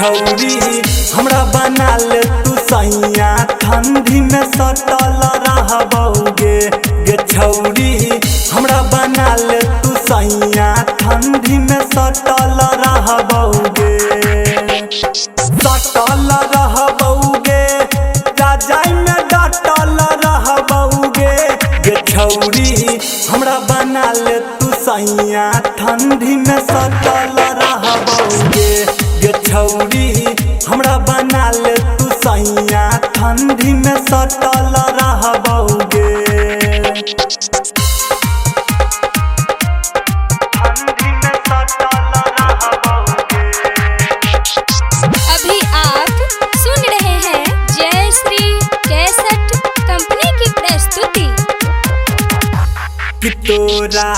छौरी हमरा बना ले तू सैया ठंडी में सटल रहबौगे गे छौरी हमरा बना ले तू सैया ठंडी में सटल रहबौगे सटल रहबौगे जाई में डटल रहबौगे गे छौरी हमरा बना ले तू सैया ठंडी में सटल रहबौगे गे छौरी हमरा बना ले तू सैया ठंडी में सटल रहबौगे अभी आप सुन रहे हैं जय श्री कैसेट कंपनी की प्रस्तुति। कि तोरा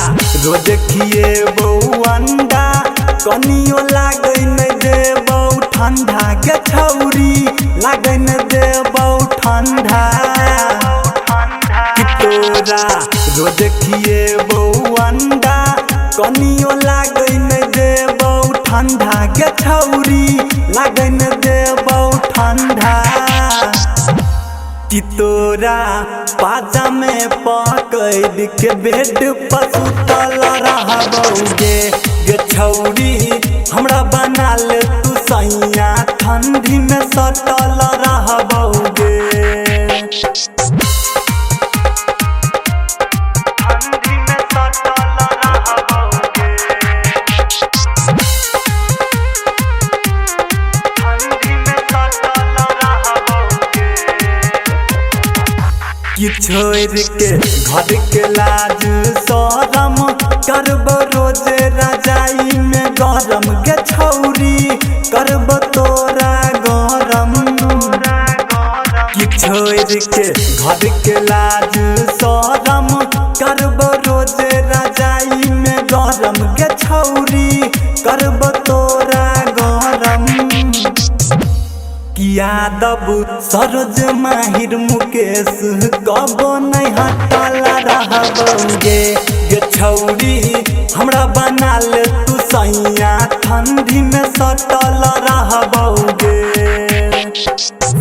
रोज खिएबौ अंडा कनियो लागै न देबौ ठंडा गे छौरी लागै न देबौ ठंडा कि तोरा रोज खिएबौ अंडा कनियो लागै न देबौ ठंडा गे छौरी लागै न देबौ ठंडा कि तोरा पाजा में पकड़ के बेड पर सुतल रहबौगे गे छौरी हमरा बना ले तू सैया ठंडी में सटल रहबौगे ठंडी में सटल रहबौगे ठंडी में सटल रहबौगे कि छोड़ के घर के लाज शरम करब रोज रजाई में गरम गे छौरी करब तोरा गरम कि छोड़ के घर के लाज शरम करब रोज रजाई में गरम गे छौरी करब तोरा गरम यादव सरोज माहिर मुकेश कबो नहीं हटल रहबौगे गे छौरी हमरा बना ले तू सैया ठंडी में सटल रहबौगे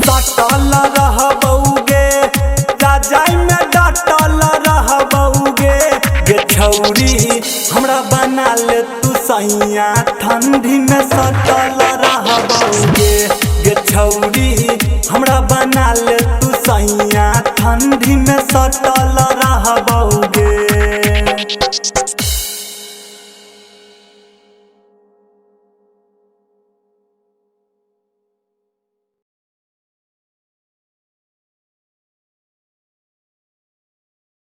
सटल रहबौगे जाई में डटल रहबौगे गे छौरी हमरा बना ले तू सैया ठंडी में सटल रहबौगे गे छौरी हमरा बना ले तू सैया ठंडी में सटल रह